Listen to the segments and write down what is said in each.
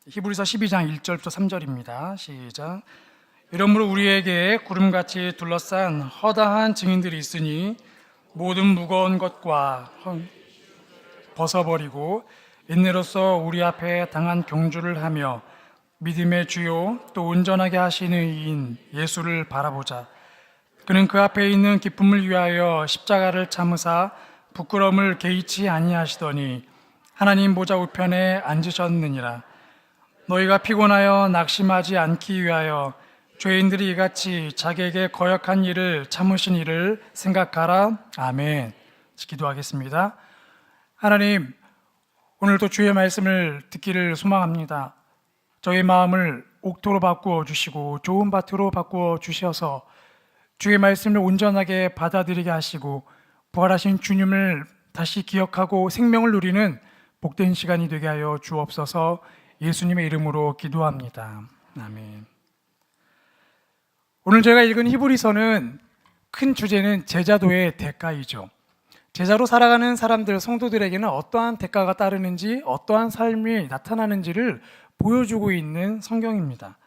히브리서 12장 1절부터 3절입니다. 시작. 이러므로 우리에게 구름같이 둘러싼 허다한 증인들이 있으니 모든 무거운 것과 벗어버리고 인내로서 우리 앞에 당한 경주를 하며 믿음의 주요 또 온전하게 하시는 이인 예수를 바라보자. 그는 그 앞에 있는 기쁨을 위하여 십자가를 참으사 부끄러움을 개의치 아니하시더니 하나님 보좌 우편에 앉으셨느니라. 너희가 피곤하여 낙심하지 않기 위하여 죄인들이 이같이 자기에게 거역한 일을 참으신 일을 생각하라. 아멘. 기도하겠습니다. 하나님, 오늘도 주의 말씀을 듣기를 소망합니다. 저희 마음을 옥토로 바꾸어 주시고 좋은 밭으로 바꾸어 주셔서 주의 말씀을 온전하게 받아들이게 하시고 부활하신 주님을 다시 기억하고 생명을 누리는 복된 시간이 되게 하여 주옵소서. 예수님의 이름으로 기도합니다. 아멘. 오늘 제가 읽은 히브리서는 큰 주제는 제자도의 대가이죠. 제자로 살아가는 사람들, 성도들에게는 어떠한 대가가 따르는지, 어떠한 삶이 나타나는지를 보여주고 있는 성경입니다.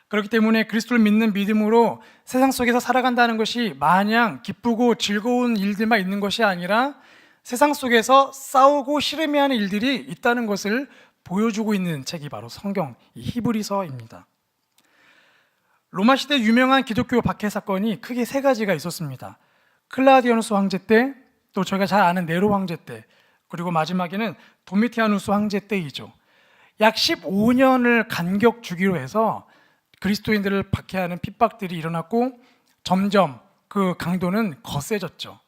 그렇기 때문에 그리스도를 믿는 믿음으로 세상 속에서 살아간다는 것이 마냥 기쁘고 즐거운 일들만 있는 것이 아니라 세상 속에서 싸우고 씨름해야 하는 일들이 있다는 것을 보여주고 있는 책이 바로 성경, 이 히브리서입니다. 로마 시대 유명한 기독교 박해 사건이 크게 세 가지가 있었습니다. 클라우디아누스 황제 때, 또 저희가 잘 아는 네로 황제 때, 그리고 마지막에는 도미티아누스 황제 때이죠. 약 15년을 간격 주기로 해서 그리스도인들을 박해하는 핍박들이 일어났고 점점 그 강도는 거세졌죠.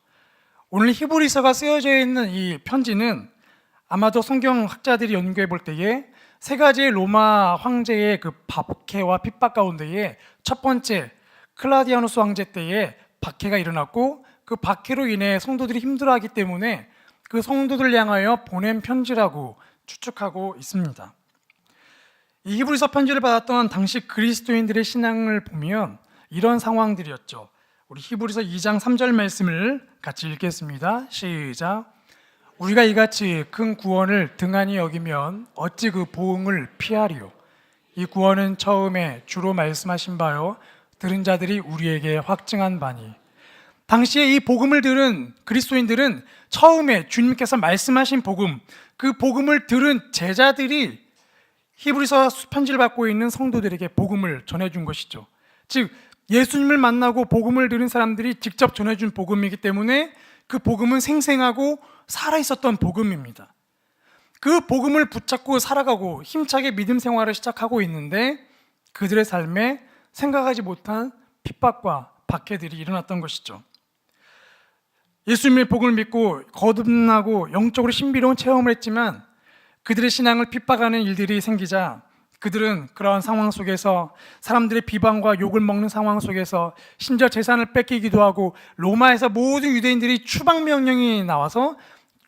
오늘 히브리서가 쓰여져 있는 이 편지는 아마도 성경학자들이 연구해 볼 때에 세 가지의 로마 황제의 그 박해와 핍박 가운데에 첫 번째 클라우디아누스 황제 때에 박해가 일어났고 그 박해로 인해 성도들이 힘들어하기 때문에 그 성도들을 향하여 보낸 편지라고 추측하고 있습니다. 이 히브리서 편지를 받았던 당시 그리스도인들의 신앙을 보면 이런 상황들이었죠. 우리 히브리서 2장 3절 말씀을 같이 읽겠습니다. 시작. 우리가 이같이 큰 구원을 등한히 여기면 어찌 그 보응을 피하리요. 이 구원은 처음에 주로 말씀하신 바요 들은 자들이 우리에게 확증한 바니. 당시에 이 복음을 들은 그리스도인들은 처음에 주님께서 말씀하신 복음, 그 복음을 들은 제자들이 히브리서 편지를 받고 있는 성도들에게 복음을 전해준 것이죠. 즉 예수님을 만나고 복음을 들은 사람들이 직접 전해준 복음이기 때문에 그 복음은 생생하고 살아있었던 복음입니다. 그 복음을 붙잡고 살아가고 힘차게 믿음 생활을 시작하고 있는데 그들의 삶에 생각하지 못한 핍박과 박해들이 일어났던 것이죠. 예수님의 복음을 믿고 거듭나고 영적으로 신비로운 체험을 했지만 그들의 신앙을 핍박하는 일들이 생기자 그들은 그러한 상황 속에서 사람들의 비방과 욕을 먹는 상황 속에서 심지어 재산을 뺏기기도 하고 로마에서 모든 유대인들이 추방 명령이 나와서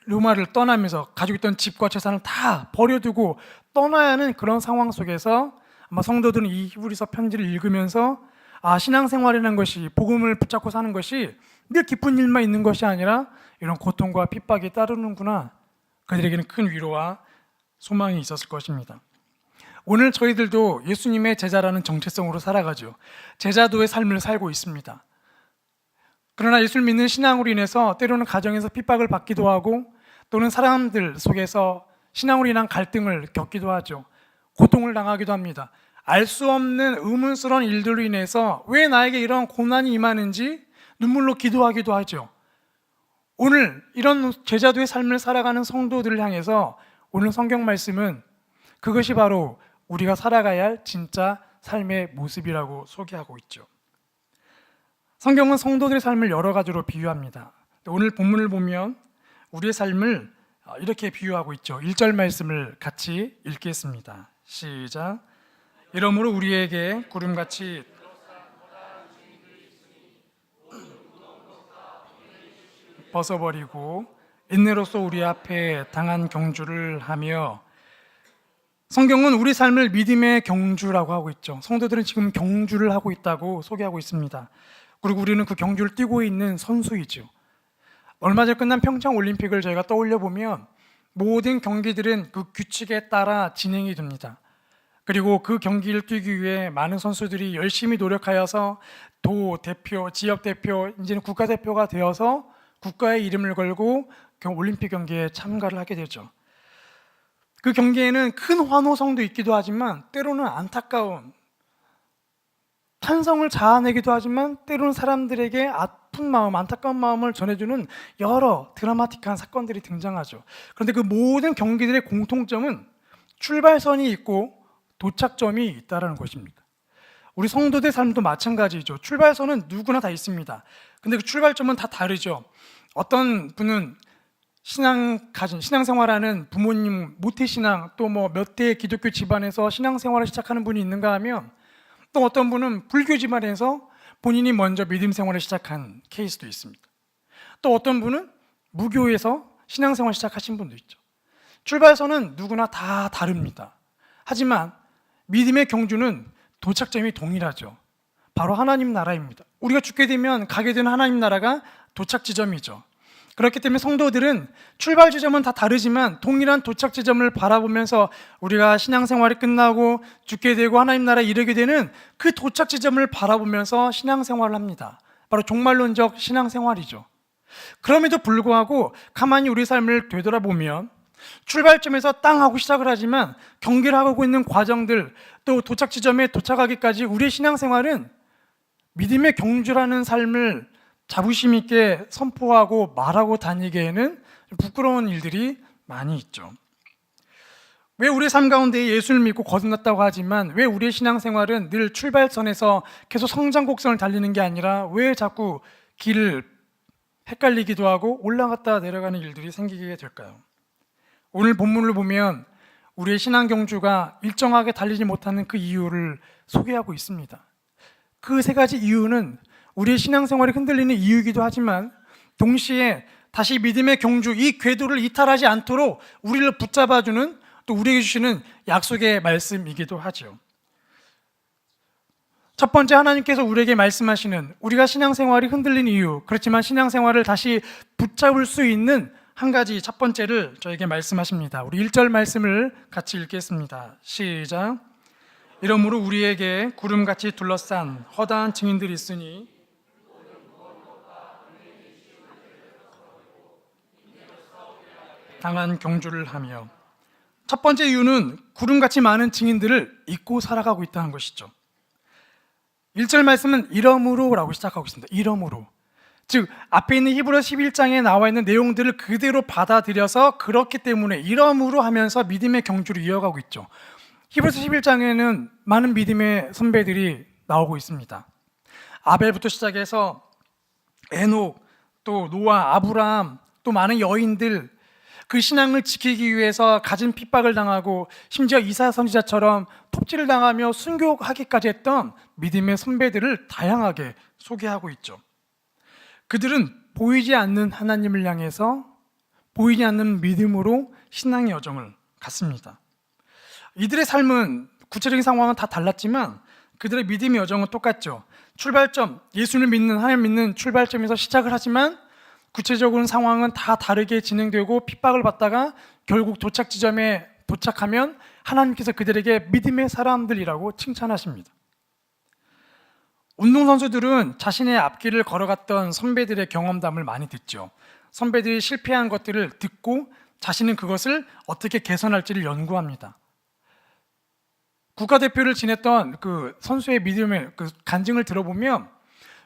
로마를 떠나면서 가지고 있던 집과 재산을 다 버려두고 떠나야 하는 그런 상황 속에서 아마 성도들은 이 히브리서 편지를 읽으면서 신앙생활이라는 것이 복음을 붙잡고 사는 것이 늘 기쁜 일만 있는 것이 아니라 이런 고통과 핍박이 따르는구나. 그들에게는 큰 위로와 소망이 있었을 것입니다. 오늘 저희들도 예수님의 제자라는 정체성으로 살아가죠. 제자도의 삶을 살고 있습니다. 그러나 예수를 믿는 신앙으로 인해서 때로는 가정에서 핍박을 받기도 하고 또는 사람들 속에서 신앙으로 인한 갈등을 겪기도 하죠. 고통을 당하기도 합니다. 알 수 없는 의문스러운 일들로 인해서 왜 나에게 이런 고난이 임하는지 눈물로 기도하기도 하죠. 오늘 이런 제자도의 삶을 살아가는 성도들을 향해서 오늘 성경 말씀은 그것이 바로 우리가 살아가야 할 진짜 삶의 모습이라고 소개하고 있죠. 성경은 성도들의 삶을 여러 가지로 비유합니다. 오늘 본문을 보면 우리의 삶을 이렇게 비유하고 있죠. 1절 말씀을 같이 읽겠습니다. 시작. 이러므로 우리에게 구름같이 벗어버리고 인내로서 우리 앞에 당한 경주를 하며. 성경은 우리 삶을 믿음의 경주라고 하고 있죠. 성도들은 지금 경주를 하고 있다고 소개하고 있습니다. 그리고 우리는 그 경주를 뛰고 있는 선수이죠. 얼마 전에 끝난 평창 올림픽을 저희가 떠올려 보면 모든 경기들은 그 규칙에 따라 진행이 됩니다. 그리고 그 경기를 뛰기 위해 많은 선수들이 열심히 노력하여서 도 대표, 지역 대표, 이제는 국가대표가 되어서 국가의 이름을 걸고 올림픽 경기에 참가를 하게 되죠. 그 경기에는 큰 환호성도 있기도 하지만 때로는 안타까운, 찬성을 자아내기도 하지만 때로는 사람들에게 아픈 마음, 안타까운 마음을 전해주는 여러 드라마틱한 사건들이 등장하죠. 그런데 그 모든 경기들의 공통점은 출발선이 있고 도착점이 있다는 것입니다. 우리 성도들 삶도 마찬가지죠. 출발선은 누구나 다 있습니다. 근데 그 출발점은 다 다르죠. 어떤 분은 신앙생활하는 부모님 모태신앙, 또 뭐 몇 대 기독교 집안에서 신앙생활을 시작하는 분이 있는가 하면, 또 어떤 분은 불교 집안에서 본인이 먼저 믿음 생활을 시작한 케이스도 있습니다. 또 어떤 분은 무교에서 신앙생활 시작하신 분도 있죠. 출발선은 누구나 다 다릅니다. 하지만 믿음의 경주는 도착점이 동일하죠. 바로 하나님 나라입니다. 우리가 죽게 되면 가게 되는 하나님 나라가 도착 지점이죠. 그렇기 때문에 성도들은 출발 지점은 다 다르지만 동일한 도착 지점을 바라보면서 우리가 신앙생활이 끝나고 죽게 되고 하나님 나라에 이르게 되는 그 도착 지점을 바라보면서 신앙생활을 합니다. 바로 종말론적 신앙생활이죠. 그럼에도 불구하고 가만히 우리 삶을 되돌아보면 출발점에서 땅 하고 시작을 하지만 경계를 하고 있는 과정들, 또 도착 지점에 도착하기까지 우리의 신앙생활은 믿음의 경주라는 삶을 자부심 있게 선포하고 말하고 다니기에는 부끄러운 일들이 많이 있죠. 왜 우리의 삶 가운데 예수를 믿고 거듭났다고 하지만 왜 우리의 신앙생활은 늘 출발선에서 계속 성장 곡선을 달리는 게 아니라 왜 자꾸 길을 헷갈리기도 하고 올라갔다 내려가는 일들이 생기게 될까요? 오늘 본문을 보면 우리의 신앙 경주가 일정하게 달리지 못하는 그 이유를 소개하고 있습니다. 그 세 가지 이유는 우리의 신앙생활이 흔들리는 이유이기도 하지만 동시에 다시 믿음의 경주, 이 궤도를 이탈하지 않도록 우리를 붙잡아주는, 또 우리에게 주시는 약속의 말씀이기도 하죠. 첫 번째, 하나님께서 우리에게 말씀하시는, 우리가 신앙생활이 흔들린 이유, 그렇지만 신앙생활을 다시 붙잡을 수 있는 한 가지, 첫 번째를 저에게 말씀하십니다. 우리 1절 말씀을 같이 읽겠습니다. 시작. 이러므로 우리에게 구름같이 둘러싼 허다한 증인들이 있으니 당한 경주를 하며. 첫 번째 이유는 구름같이 많은 증인들을 잊고 살아가고 있다는 것이죠. 1절 말씀은 이러므로 라고 시작하고 있습니다. 이러므로. 즉 앞에 있는 히브리서 11장에 나와 있는 내용들을 그대로 받아들여서 그렇기 때문에 이러므로 하면서 믿음의 경주를 이어가고 있죠. 히브리서 11장에는 많은 믿음의 선배들이 나오고 있습니다. 아벨부터 시작해서 에녹, 또 노아, 아브라함, 또 많은 여인들, 그 신앙을 지키기 위해서 가진 핍박을 당하고 심지어 이사야 선지자처럼 톱질을 당하며 순교하기까지 했던 믿음의 선배들을 다양하게 소개하고 있죠. 그들은 보이지 않는 하나님을 향해서 보이지 않는 믿음으로 신앙의 여정을 갔습니다. 이들의 삶은 구체적인 상황은 다 달랐지만 그들의 믿음의 여정은 똑같죠. 출발점, 예수를 믿는, 하나님 믿는 출발점에서 시작을 하지만 구체적인 상황은 다 다르게 진행되고 핍박을 받다가 결국 도착 지점에 도착하면 하나님께서 그들에게 믿음의 사람들이라고 칭찬하십니다. 운동선수들은 자신의 앞길을 걸어갔던 선배들의 경험담을 많이 듣죠. 선배들이 실패한 것들을 듣고 자신은 그것을 어떻게 개선할지를 연구합니다. 국가대표를 지냈던 그 선수의 믿음의 그 간증을 들어보면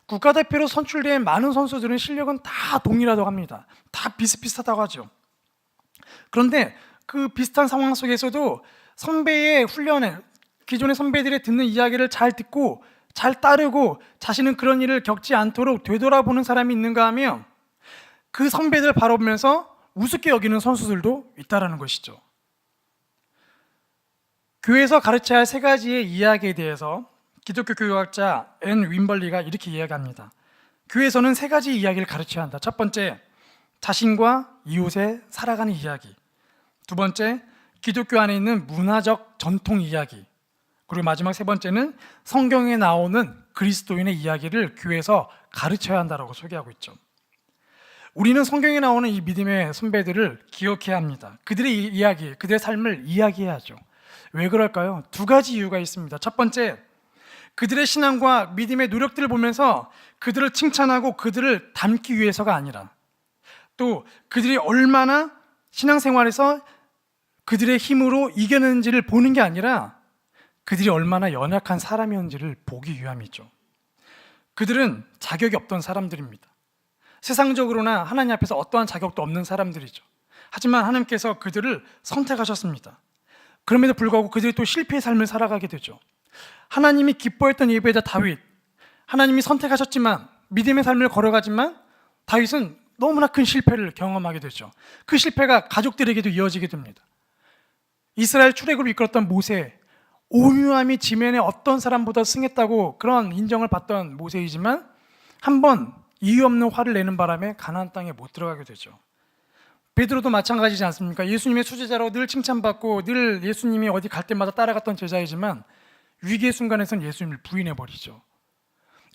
국가대표로 선출된 많은 선수들은 실력은 다 동일하다고 합니다. 다 비슷비슷하다고 하죠. 그런데 그 비슷한 상황 속에서도 선배의 훈련에, 기존의 선배들의 듣는 이야기를 잘 듣고 잘 따르고 자신은 그런 일을 겪지 않도록 되돌아보는 사람이 있는가 하면 그 선배들을 바라보면서 우습게 여기는 선수들도 있다는 것이죠. 교회에서 가르쳐야 할 세 가지의 이야기에 대해서 기독교 교육학자 앤 윈벌리가 이렇게 이야기합니다. 교회에서는 세 가지 이야기를 가르쳐야 한다. 첫 번째, 자신과 이웃의 살아가는 이야기. 두 번째, 기독교 안에 있는 문화적 전통 이야기. 그리고 마지막 세 번째는 성경에 나오는 그리스도인의 이야기를 교회에서 가르쳐야 한다고 소개하고 있죠. 우리는 성경에 나오는 이 믿음의 선배들을 기억해야 합니다. 그들의 이야기, 그들의 삶을 이야기해야죠. 왜 그럴까요? 두 가지 이유가 있습니다. 첫 번째, 그들의 신앙과 믿음의 노력들을 보면서 그들을 칭찬하고 그들을 닮기 위해서가 아니라, 또 그들이 얼마나 신앙생활에서 그들의 힘으로 이겨내는지를 보는 게 아니라 그들이 얼마나 연약한 사람이었는지를 보기 위함이죠. 그들은 자격이 없던 사람들입니다. 세상적으로나 하나님 앞에서 어떠한 자격도 없는 사람들이죠. 하지만 하나님께서 그들을 선택하셨습니다. 그럼에도 불구하고 그들이 또 실패의 삶을 살아가게 되죠. 하나님이 기뻐했던 예배자 다윗, 하나님이 선택하셨지만 믿음의 삶을 걸어가지만 다윗은 너무나 큰 실패를 경험하게 되죠. 그 실패가 가족들에게도 이어지게 됩니다. 이스라엘 출애굽을 이끌었던 모세, 오묘함이 지면에 어떤 사람보다 승했다고 그런 인정을 받던 모세이지만 한번 이유 없는 화를 내는 바람에 가나안 땅에 못 들어가게 되죠. 베드로도 마찬가지지 않습니까? 예수님의 수제자로 늘 칭찬받고 늘 예수님이 어디 갈 때마다 따라갔던 제자이지만 위기의 순간에선 예수님을 부인해버리죠.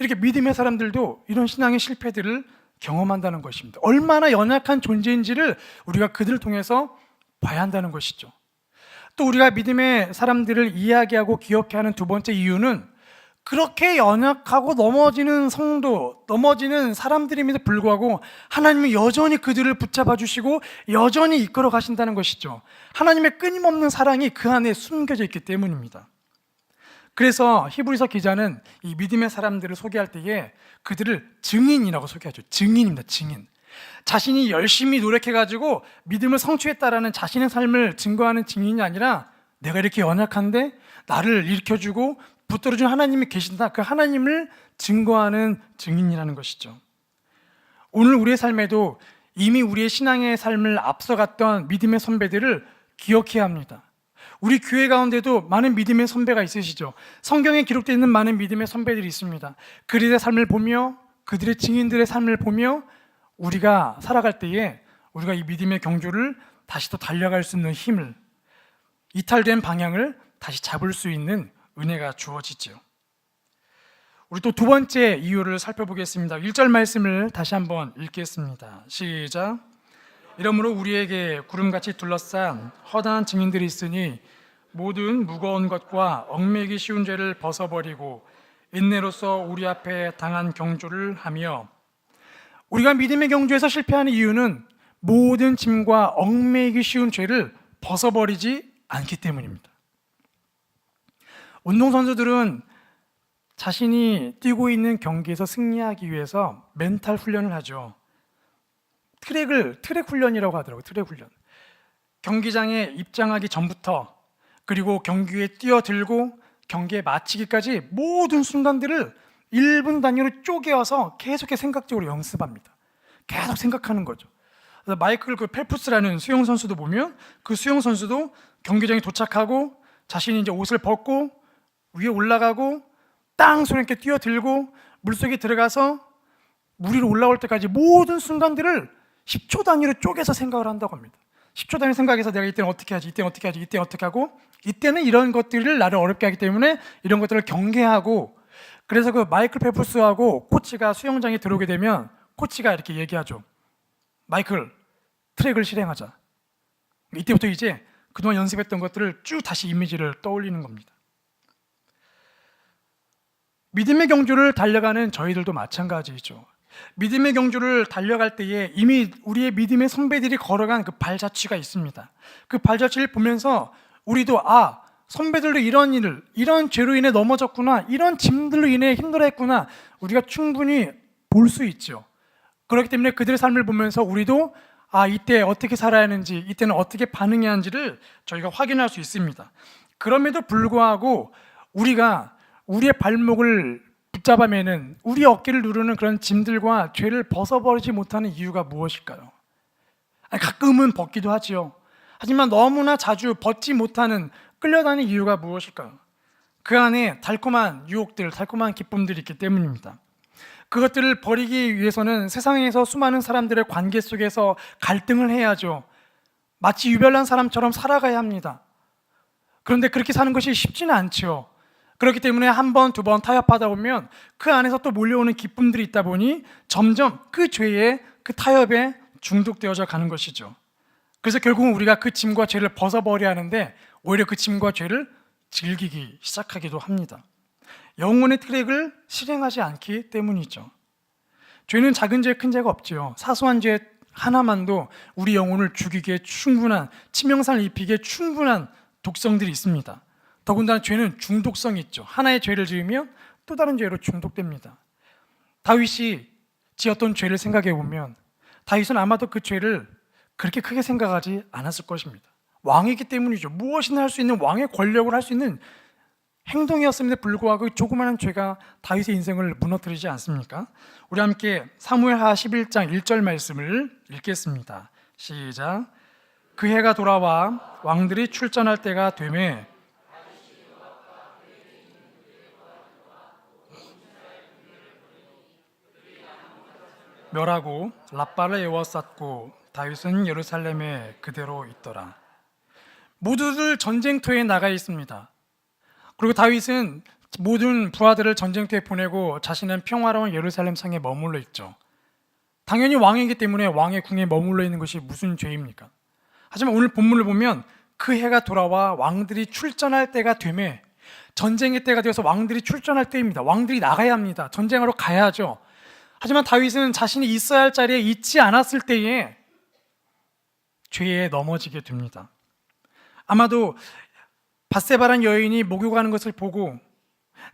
이렇게 믿음의 사람들도 이런 신앙의 실패들을 경험한다는 것입니다. 얼마나 연약한 존재인지를 우리가 그들을 통해서 봐야 한다는 것이죠. 또 우리가 믿음의 사람들을 이야기하고 기억해야 하는 두 번째 이유는 그렇게 연약하고 넘어지는 성도, 넘어지는 사람들임에도 불구하고 하나님은 여전히 그들을 붙잡아 주시고 여전히 이끌어 가신다는 것이죠. 하나님의 끊임없는 사랑이 그 안에 숨겨져 있기 때문입니다. 그래서 히브리서 기자는 이 믿음의 사람들을 소개할 때에 그들을 증인이라고 소개하죠. 증인입니다. 증인. 자신이 열심히 노력해가지고 믿음을 성취했다라는 자신의 삶을 증거하는 증인이 아니라 내가 이렇게 연약한데 나를 일으켜주고 붙들어준 하나님이 계신다, 그 하나님을 증거하는 증인이라는 것이죠. 오늘 우리의 삶에도 이미 우리의 신앙의 삶을 앞서갔던 믿음의 선배들을 기억해야 합니다. 우리 교회 가운데도 많은 믿음의 선배가 있으시죠. 성경에 기록되어 있는 많은 믿음의 선배들이 있습니다. 그들의 삶을 보며 그들의 증인들의 삶을 보며 우리가 살아갈 때에 우리가 이 믿음의 경주를 다시 또 달려갈 수 있는 힘을, 이탈된 방향을 다시 잡을 수 있는 은혜가 주어지죠. 우리 또 두 번째 이유를 살펴보겠습니다. 1절 말씀을 다시 한번 읽겠습니다. 시작. 이러므로 우리에게 구름같이 둘러싼 허다한 증인들이 있으니 모든 무거운 것과 얽매이기 쉬운 죄를 벗어버리고 인내로서 우리 앞에 당한 경주를 하며, 우리가 믿음의 경주에서 실패하는 이유는 모든 짐과 얽매이기 쉬운 죄를 벗어버리지 않기 때문입니다. 운동선수들은 자신이 뛰고 있는 경기에서 승리하기 위해서 멘탈 훈련을 하죠. 트랙 훈련이라고 하더라고요. 트랙 훈련. 경기장에 입장하기 전부터, 그리고 경기에 뛰어들고 경기에 마치기까지 모든 순간들을 1분 단위로 쪼개어서 계속해서 생각적으로 연습합니다. 계속 생각하는 거죠. 그래서 마이클 펠프스라는 수영 선수도 보면 그 수영 선수도 경기장에 도착하고 자신이 이제 옷을 벗고 위에 올라가고 땅 소리 있게 뛰어들고 물속에 들어가서 물 위로 올라올 때까지 모든 순간들을 10초 단위로 쪼개서 생각을 한다고 합니다. 10초 단위 생각해서 내가 이때는 어떻게 하지, 이때는 어떻게 하지, 이때는 어떻게 하고, 이때는 이런 것들을 나를 어렵게 하기 때문에 이런 것들을 경계하고, 그래서 그 마이클 펠프스하고 코치가 수영장에 들어오게 되면 코치가 이렇게 얘기하죠. 마이클, 트랙을 실행하자. 이때부터 이제 그동안 연습했던 것들을 쭉 다시 이미지를 떠올리는 겁니다. 믿음의 경주를 달려가는 저희들도 마찬가지죠. 믿음의 경주를 달려갈 때에 이미 우리의 믿음의 선배들이 걸어간 그 발자취가 있습니다. 그 발자취를 보면서 우리도 선배들도 이런 일을, 이런 죄로 인해 넘어졌구나, 이런 짐들로 인해 힘들어했구나, 우리가 충분히 볼 수 있죠. 그렇기 때문에 그들의 삶을 보면서 우리도 이때 어떻게 살아야 하는지, 이때는 어떻게 반응해야 하는지를 저희가 확인할 수 있습니다. 그럼에도 불구하고 우리가 우리의 발목을 붙잡아매는, 우리 어깨를 누르는 그런 짐들과 죄를 벗어버리지 못하는 이유가 무엇일까요? 가끔은 벗기도 하지요. 하지만 너무나 자주 벗지 못하는, 끌려다니는 이유가 무엇일까요? 그 안에 달콤한 유혹들, 달콤한 기쁨들이 있기 때문입니다. 그것들을 버리기 위해서는 세상에서 수많은 사람들의 관계 속에서 갈등을 해야죠. 마치 유별난 사람처럼 살아가야 합니다. 그런데 그렇게 사는 것이 쉽지는 않죠. 그렇기 때문에 한 번, 두 번 타협하다 보면 그 안에서 또 몰려오는 기쁨들이 있다 보니 점점 그 죄에, 그 타협에 중독되어져 가는 것이죠. 그래서 결국은 우리가 그 짐과 죄를 벗어버려야 하는데 오히려 그 짐과 죄를 즐기기 시작하기도 합니다. 영혼의 트랙을 실행하지 않기 때문이죠. 죄는 작은 죄, 큰 죄가 없지요. 사소한 죄 하나만도 우리 영혼을 죽이기에 충분한, 치명상을 입히기에 충분한 독성들이 있습니다. 더군다나 죄는 중독성이 있죠. 하나의 죄를 지으면 또 다른 죄로 중독됩니다. 다윗이 지었던 죄를 생각해 보면 다윗은 아마도 그 죄를 그렇게 크게 생각하지 않았을 것입니다. 왕이기 때문이죠. 무엇이나 할 수 있는, 왕의 권력을 할 수 있는 행동이었음에도 불구하고 조그마한 죄가 다윗의 인생을 무너뜨리지 않습니까? 우리 함께 사무엘하 11장 1절 말씀을 읽겠습니다. 시작. 그 해가 돌아와 왕들이 출전할 때가 되매 멸하고 라빠를 에워쌌고 다윗은 예루살렘에 그대로 있더라. 모두들 전쟁터에 나가 있습니다. 그리고 다윗은 모든 부하들을 전쟁터에 보내고 자신은 평화로운 예루살렘 성에 머물러 있죠. 당연히 왕이기 때문에 왕의 궁에 머물러 있는 것이 무슨 죄입니까? 하지만 오늘 본문을 보면 그 해가 돌아와 왕들이 출전할 때가 되매, 전쟁의 때가 되어서 왕들이 출전할 때입니다. 왕들이 나가야 합니다. 전쟁하러 가야죠. 하지만 다윗은 자신이 있어야 할 자리에 있지 않았을 때에 죄에 넘어지게 됩니다. 아마도 밧세바란 여인이 목욕하는 것을 보고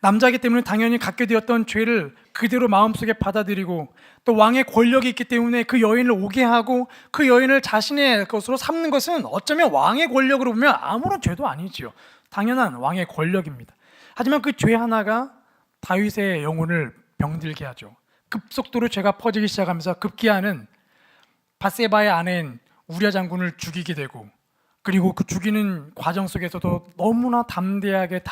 남자이기 때문에 당연히 갖게 되었던 죄를 그대로 마음속에 받아들이고 또 왕의 권력이 있기 때문에 그 여인을 오게 하고 그 여인을 자신의 것으로 삼는 것은 어쩌면 왕의 권력으로 보면 아무런 죄도 아니지요. 당연한 왕의 권력입니다. 하지만 그 죄 하나가 다윗의 영혼을 병들게 하죠. 급속도로 죄가 퍼지기 시작하면서 급기야는 밧세바의 아내인 우리아 장군을 죽이게 되고, 그리고 그 죽이는 과정 속에서도 너무나 담대하게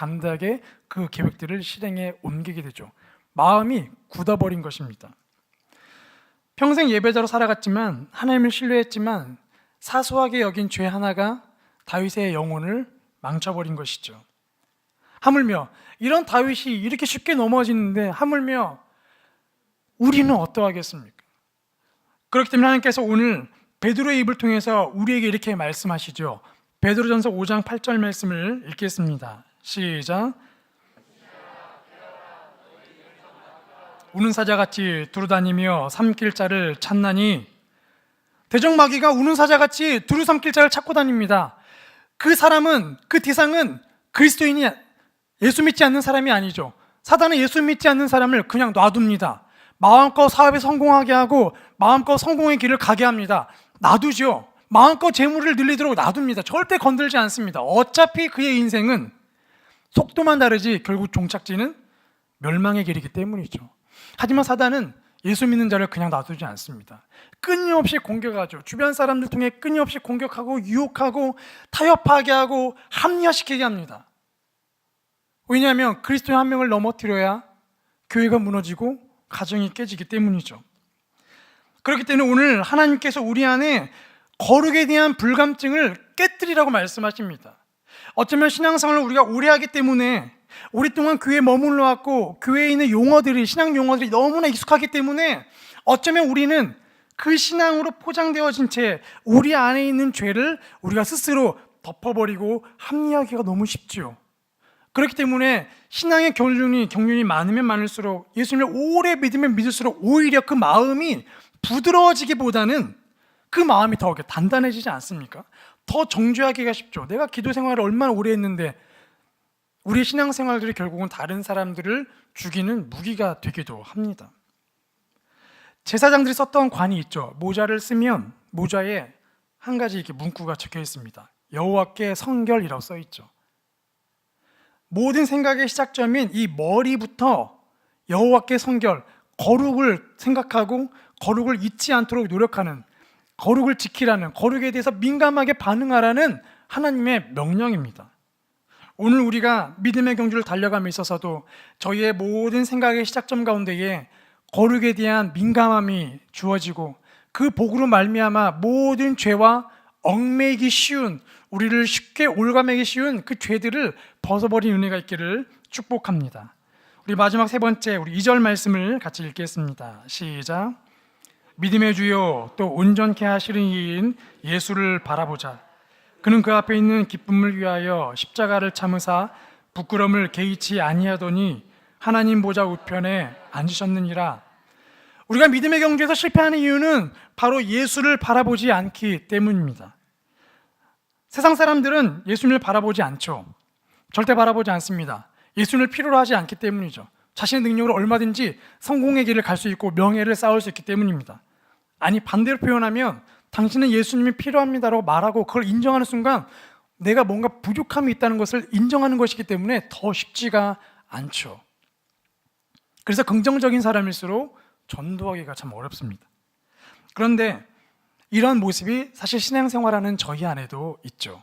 그 계획들을 실행에 옮기게 되죠. 마음이 굳어버린 것입니다. 평생 예배자로 살아갔지만, 하나님을 신뢰했지만 사소하게 여긴 죄 하나가 다윗의 영혼을 망쳐버린 것이죠. 하물며 이런 다윗이 이렇게 쉽게 넘어지는데 하물며 우리는 어떠하겠습니까? 그렇기 때문에 하나님께서 오늘 베드로의 입을 통해서 우리에게 이렇게 말씀하시죠. 베드로전서 5장 8절 말씀을 읽겠습니다. 시작. 우는 사자같이 두루다니며 삼킬 자를 찾나니, 대적마귀가 우는 사자같이 두루 삼킬 자를 찾고 다닙니다. 그 사람은, 그 대상은 그리스도인이 예수 믿지 않는 사람이 아니죠. 사단은 예수 믿지 않는 사람을 그냥 놔둡니다. 마음껏 사업에 성공하게 하고 마음껏 성공의 길을 가게 합니다. 놔두죠. 마음껏 재물을 늘리도록 놔둡니다. 절대 건들지 않습니다. 어차피 그의 인생은 속도만 다르지 결국 종착지는 멸망의 길이기 때문이죠. 하지만 사단은 예수 믿는 자를 그냥 놔두지 않습니다. 끊임없이 공격하죠. 주변 사람들 통해 끊임없이 공격하고 유혹하고 타협하게 하고 합리화시키게 합니다. 왜냐하면 그리스도의 한 명을 넘어뜨려야 교회가 무너지고 가정이 깨지기 때문이죠. 그렇기 때문에 오늘 하나님께서 우리 안에 거룩에 대한 불감증을 깨뜨리라고 말씀하십니다. 어쩌면 신앙생활을 우리가 오래 하기 때문에 오랫동안 교회에 머물러 왔고 교회에 있는 용어들이, 신앙 용어들이 너무나 익숙하기 때문에 어쩌면 우리는 그 신앙으로 포장되어진 채 우리 안에 있는 죄를 우리가 스스로 덮어버리고 합리화하기가 너무 쉽지요. 그렇기 때문에 신앙의 경륜이 많으면 많을수록, 예수님을 오래 믿으면 믿을수록 오히려 그 마음이 부드러워지기보다는 그 마음이 더 단단해지지 않습니까? 더 정죄하기가 쉽죠. 내가 기도 생활을 얼마나 오래 했는데 우리의 신앙생활들이 결국은 다른 사람들을 죽이는 무기가 되기도 합니다. 제사장들이 썼던 관이 있죠. 모자를 쓰면 모자에 한 가지 이렇게 문구가 적혀 있습니다. 여호와께 성결이라고 써 있죠. 모든 생각의 시작점인 이 머리부터 여호와께 성결, 거룩을 생각하고 거룩을 잊지 않도록 노력하는, 거룩을 지키라는, 거룩에 대해서 민감하게 반응하라는 하나님의 명령입니다. 오늘 우리가 믿음의 경주를 달려감에 있어서도 저희의 모든 생각의 시작점 가운데에 거룩에 대한 민감함이 주어지고 그 복으로 말미암아 모든 죄와 얽매이기 쉬운, 우리를 쉽게 올가매기 쉬운 그 죄들을 벗어버린 은혜가 있기를 축복합니다. 우리 마지막 세 번째, 우리 2절 말씀을 같이 읽겠습니다. 시작. 믿음의 주요 또 온전케 하시는 이인 예수를 바라보자. 그는 그 앞에 있는 기쁨을 위하여 십자가를 참으사 부끄러움을 개의치 아니하더니 하나님 보좌 우편에 앉으셨느니라. 우리가 믿음의 경주에서 실패하는 이유는 바로 예수를 바라보지 않기 때문입니다. 세상 사람들은 예수님을 바라보지 않죠. 절대 바라보지 않습니다. 예수님을 필요로 하지 않기 때문이죠. 자신의 능력으로 얼마든지 성공의 길을 갈 수 있고 명예를 쌓을 수 있기 때문입니다. 아니, 반대로 표현하면 당신은 예수님이 필요합니다라고 말하고 그걸 인정하는 순간 내가 뭔가 부족함이 있다는 것을 인정하는 것이기 때문에 더 쉽지가 않죠. 그래서 긍정적인 사람일수록 전도하기가 참 어렵습니다. 그런데 이런 모습이 사실 신앙생활하는 저희 안에도 있죠.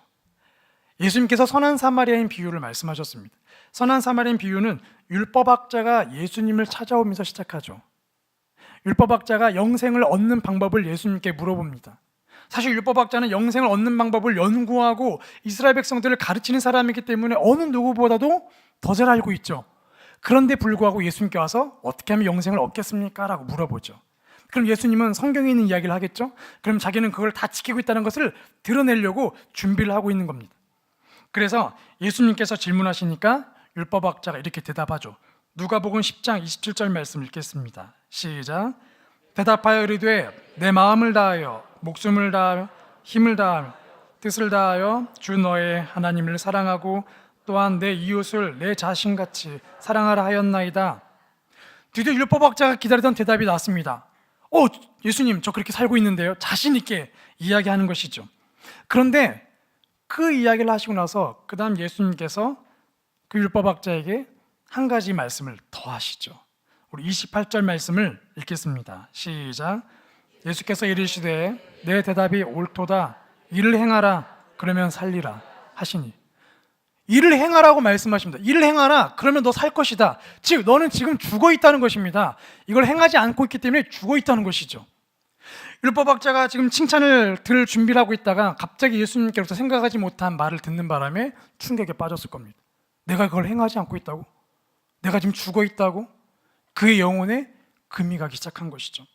예수님께서 선한 사마리아인 비유를 말씀하셨습니다. 선한 사마리아인 비유는 율법학자가 예수님을 찾아오면서 시작하죠. 율법학자가 영생을 얻는 방법을 예수님께 물어봅니다. 사실 율법학자는 영생을 얻는 방법을 연구하고 이스라엘 백성들을 가르치는 사람이기 때문에 어느 누구보다도 더 잘 알고 있죠. 그런데 불구하고 예수님께 와서 어떻게 하면 영생을 얻겠습니까? 라고 물어보죠. 그럼 예수님은 성경에 있는 이야기를 하겠죠? 그럼 자기는 그걸 다 지키고 있다는 것을 드러내려고 준비를 하고 있는 겁니다. 그래서 예수님께서 질문하시니까 율법학자가 이렇게 대답하죠. 누가복음 10장 27절 말씀 읽겠습니다. 시작. 대답하여 이르되 내 마음을 다하여 목숨을 다하여 힘을 다하여 뜻을 다하여 주 너의 하나님을 사랑하고 또한 내 이웃을 내 자신같이 사랑하라 하였나이다. 드디어 율법학자가 기다리던 대답이 나왔습니다. 예수님, 저 그렇게 살고 있는데요. 자신 있게 이야기하는 것이죠. 그런데 그 이야기를 하시고 나서 그 다음 예수님께서 그 율법학자에게 한 가지 말씀을 더 하시죠. 우리 28절 말씀을 읽겠습니다. 시작. 예수께서 이르시되 내 대답이 옳도다. 이를 행하라. 그러면 살리라 하시니. 일을 행하라고 말씀하십니다. 일을 행하라. 그러면 너 살 것이다. 즉 너는 지금 죽어 있다는 것입니다. 이걸 행하지 않고 있기 때문에 죽어 있다는 것이죠. 율법학자가 지금 칭찬을 들을 준비를 하고 있다가 갑자기 예수님께로부터 생각하지 못한 말을 듣는 바람에 충격에 빠졌을 겁니다. 내가 그걸 행하지 않고 있다고? 내가 지금 죽어 있다고? 그의 영혼에 금이 가기 시작한 것이죠.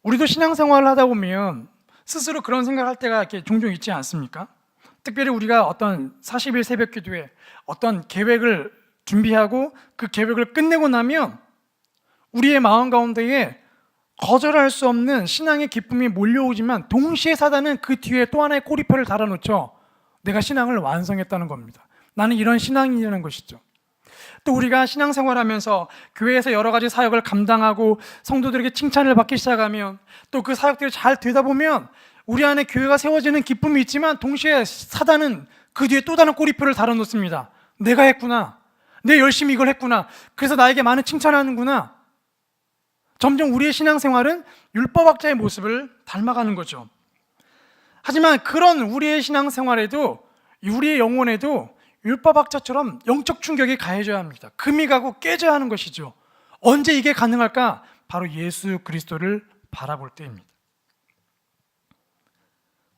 우리도 신앙생활을 하다 보면 스스로 그런 생각을 할 때가 이렇게 종종 있지 않습니까? 특별히 우리가 어떤 40일 새벽 기도에 어떤 계획을 준비하고 그 계획을 끝내고 나면 우리의 마음 가운데에 거절할 수 없는 신앙의 기쁨이 몰려오지만 동시에 사단은 그 뒤에 또 하나의 꼬리표를 달아놓죠. 내가 신앙을 완성했다는 겁니다. 나는 이런 신앙이라는 것이죠. 또 우리가 신앙생활하면서 교회에서 여러 가지 사역을 감당하고 성도들에게 칭찬을 받기 시작하면 또 그 사역들이 잘 되다 보면 우리 안에 교회가 세워지는 기쁨이 있지만 동시에 사단은 그 뒤에 또 다른 꼬리표를 달아놓습니다. 내가 했구나. 내가 열심히 이걸 했구나. 그래서 나에게 많은 칭찬하는구나. 점점 우리의 신앙생활은 율법학자의 모습을 닮아가는 거죠. 하지만 그런 우리의 신앙생활에도 우리의 영혼에도 율법학자처럼 영적 충격이 가해져야 합니다. 금이 가고 깨져야 하는 것이죠. 언제 이게 가능할까? 바로 예수 그리스도를 바라볼 때입니다.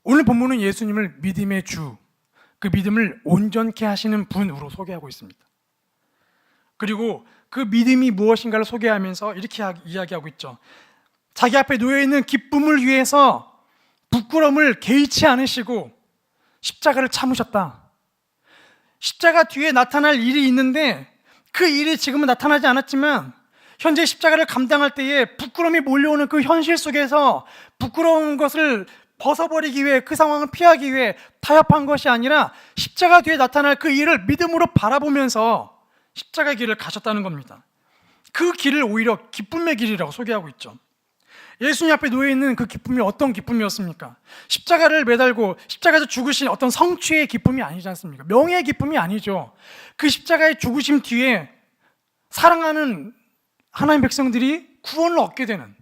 오늘 본문은 예수님을 믿음의 주, 그 믿음을 온전케 하시는 분으로 소개하고 있습니다. 그리고 그 믿음이 무엇인가를 소개하면서 이렇게 이야기하고 있죠. 자기 앞에 놓여있는 기쁨을 위해서 부끄러움을 개의치 않으시고 십자가를 참으셨다. 십자가 뒤에 나타날 일이 있는데 그 일이 지금은 나타나지 않았지만 현재 십자가를 감당할 때에 부끄러움이 몰려오는 그 현실 속에서 부끄러운 것을 벗어버리기 위해 그 상황을 피하기 위해 타협한 것이 아니라 십자가 뒤에 나타날 그 일을 믿음으로 바라보면서 십자가의 길을 가셨다는 겁니다. 그 길을 오히려 기쁨의 길이라고 소개하고 있죠. 예수님 앞에 놓여있는 그 기쁨이 어떤 기쁨이었습니까? 십자가를 매달고 십자가에서 죽으신 어떤 성취의 기쁨이 아니지 않습니까? 명예의 기쁨이 아니죠. 그 십자가의 죽으심 뒤에 사랑하는 하나님 백성들이 구원을 얻게 되는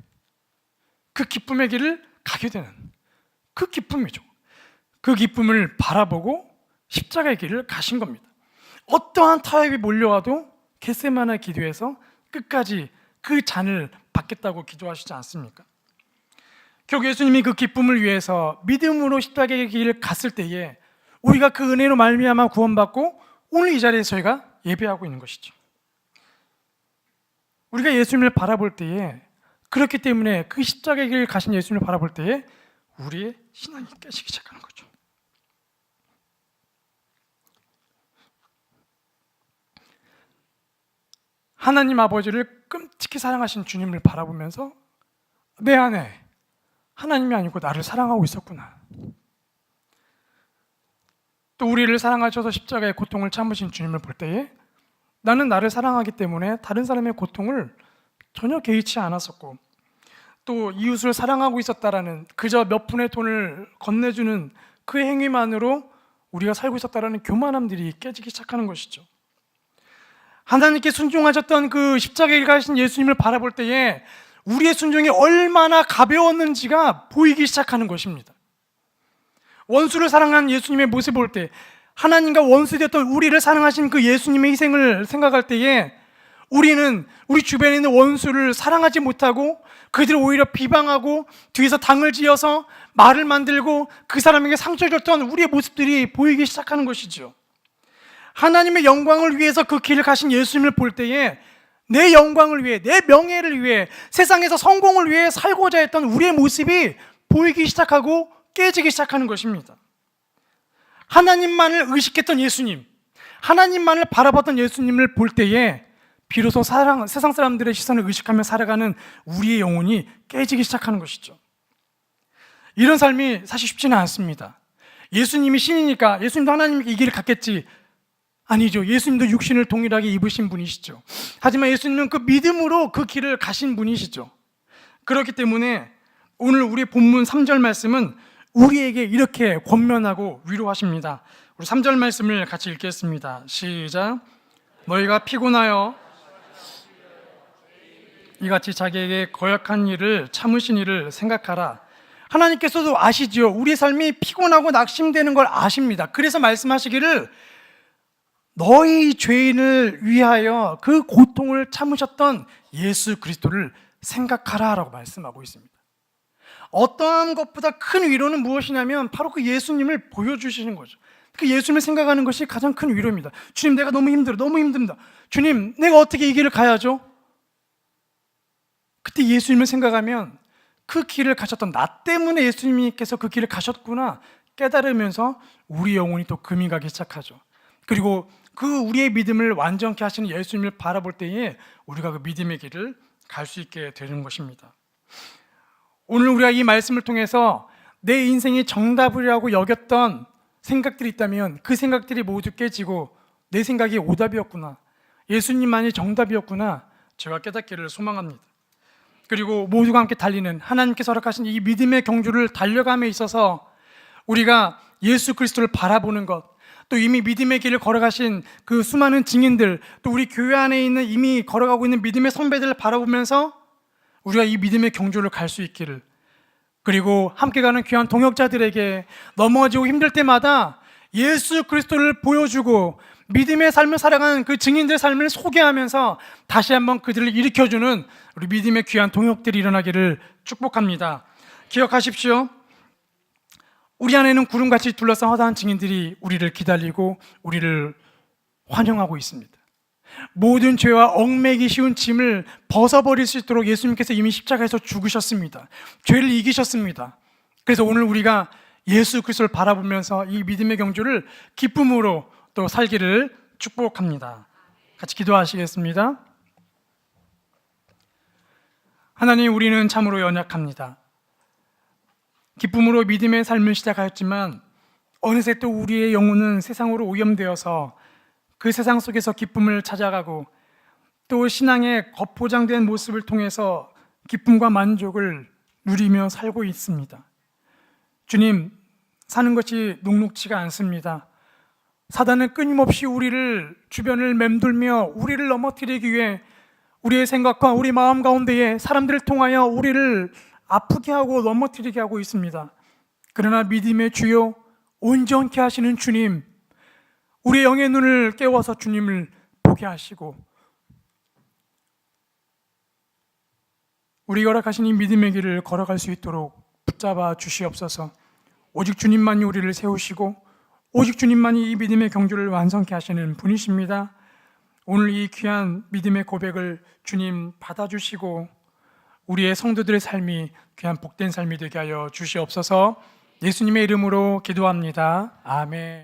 그 기쁨의 길을 가게 되는 그 기쁨이죠. 그 기쁨을 바라보고 십자가의 길을 가신 겁니다. 어떠한 타협이 몰려와도 겟세마네 기도에서 끝까지 그 잔을 받겠다고 기도하시지 않습니까? 결국 예수님이 그 기쁨을 위해서 믿음으로 십자가의 길을 갔을 때에 우리가 그 은혜로 말미암아 구원받고 오늘 이 자리에 저희가 예배하고 있는 것이죠. 우리가 예수님을 바라볼 때에 그렇기 때문에 그 십자가의 길을 가신 예수님을 바라볼 때에 우리의 신앙이 깨지기 시작하는 거죠. 하나님 아버지를 끔찍히 사랑하신 주님을 바라보면서 내 안에 하나님이 아니고 나를 사랑하고 있었구나. 또 우리를 사랑하셔서 십자가의 고통을 참으신 주님을 볼 때에 나는 나를 사랑하기 때문에 다른 사람의 고통을 전혀 개의치 않았었고, 또 이웃을 사랑하고 있었다라는, 그저 몇 푼의 돈을 건네주는 그 행위만으로 우리가 살고 있었다라는 교만함들이 깨지기 시작하는 것이죠. 하나님께 순종하셨던 그 십자가에 가신 예수님을 바라볼 때에 우리의 순종이 얼마나 가벼웠는지가 보이기 시작하는 것입니다. 원수를 사랑하는 예수님의 모습을 볼 때, 하나님과 원수되었던 우리를 사랑하신 그 예수님의 희생을 생각할 때에 우리는 우리 주변에 있는 원수를 사랑하지 못하고 그들을 오히려 비방하고 뒤에서 당을 지어서 말을 만들고 그 사람에게 상처를 줬던 우리의 모습들이 보이기 시작하는 것이죠. 하나님의 영광을 위해서 그 길을 가신 예수님을 볼 때에 내 영광을 위해, 내 명예를 위해, 세상에서 성공을 위해 살고자 했던 우리의 모습이 보이기 시작하고 깨지기 시작하는 것입니다. 하나님만을 의식했던 예수님, 하나님만을 바라봤던 예수님을 볼 때에 비로소 세상 사람들의 시선을 의식하며 살아가는 우리의 영혼이 깨지기 시작하는 것이죠. 이런 삶이 사실 쉽지는 않습니다. 예수님이 신이니까 예수님도 하나님께 이 길을 갔겠지. 아니죠. 예수님도 육신을 동일하게 입으신 분이시죠. 하지만 예수님은 그 믿음으로 그 길을 가신 분이시죠. 그렇기 때문에 오늘 우리 본문 3절 말씀은 우리에게 이렇게 권면하고 위로하십니다. 우리 3절 말씀을 같이 읽겠습니다. 시작. 너희가 피곤하여 이같이 자기에게 거역한 일을 참으신 일을 생각하라. 하나님께서도 아시지요. 우리의 삶이 피곤하고 낙심되는 걸 아십니다. 그래서 말씀하시기를 너희 죄인을 위하여 그 고통을 참으셨던 예수 그리스도를 생각하라 라고 말씀하고 있습니다. 어떠한 것보다 큰 위로는 무엇이냐면 바로 그 예수님을 보여주시는 거죠. 그 예수님을 생각하는 것이 가장 큰 위로입니다. 주님, 내가 너무 힘들어, 너무 힘듭니다. 주님, 내가 어떻게 이 길을 가야죠? 그때 예수님을 생각하면 그 길을 가셨던 나 때문에 예수님께서 그 길을 가셨구나 깨달으면서 우리 영혼이 또 금이 가기 시작하죠. 그리고 그 우리의 믿음을 완전케 하시는 예수님을 바라볼 때에 우리가 그 믿음의 길을 갈 수 있게 되는 것입니다. 오늘 우리가 이 말씀을 통해서 내 인생이 정답이라고 여겼던 생각들이 있다면 그 생각들이 모두 깨지고 내 생각이 오답이었구나, 예수님만이 정답이었구나, 제가 깨닫기를 소망합니다. 그리고 모두가 함께 달리는 하나님께서 허락하신 이 믿음의 경주를 달려감에 있어서 우리가 예수 그리스도를 바라보는 것, 또 이미 믿음의 길을 걸어가신 그 수많은 증인들, 또 우리 교회 안에 있는 이미 걸어가고 있는 믿음의 선배들을 바라보면서 우리가 이 믿음의 경주를 갈 수 있기를, 그리고 함께 가는 귀한 동역자들에게 넘어지고 힘들 때마다 예수 그리스도를 보여주고 믿음의 삶을 살아가는 그 증인들의 삶을 소개하면서 다시 한번 그들을 일으켜주는 우리 믿음의 귀한 동역들이 일어나기를 축복합니다. 기억하십시오. 우리 안에는 구름같이 둘러싼 허다한 증인들이 우리를 기다리고 우리를 환영하고 있습니다. 모든 죄와 얽매기 쉬운 짐을 벗어버릴 수 있도록 예수님께서 이미 십자가에서 죽으셨습니다. 죄를 이기셨습니다. 그래서 오늘 우리가 예수 그리스도를 바라보면서 이 믿음의 경주를 기쁨으로 또 살기를 축복합니다. 같이 기도하시겠습니다. 하나님, 우리는 참으로 연약합니다. 기쁨으로 믿음의 삶을 시작하였지만 어느새 또 우리의 영혼은 세상으로 오염되어서 그 세상 속에서 기쁨을 찾아가고 또 신앙의 겉포장된 모습을 통해서 기쁨과 만족을 누리며 살고 있습니다. 주님, 사는 것이 녹록지가 않습니다. 사단은 끊임없이 우리를 주변을 맴돌며 우리를 넘어뜨리기 위해 우리의 생각과 우리 마음 가운데에 사람들을 통하여 우리를 아프게 하고 넘어뜨리게 하고 있습니다. 그러나 믿음의 주요 온전케 하시는 주님, 우리의 영의 눈을 깨워서 주님을 보게 하시고 우리가 허락하신 이 믿음의 길을 걸어갈 수 있도록 붙잡아 주시옵소서. 오직 주님만이 우리를 세우시고 오직 주님만이 이 믿음의 경주를 완성케 하시는 분이십니다. 오늘 이 귀한 믿음의 고백을 주님 받아주시고 우리의 성도들의 삶이 귀한 복된 삶이 되게 하여 주시옵소서. 예수님의 이름으로 기도합니다. 아멘.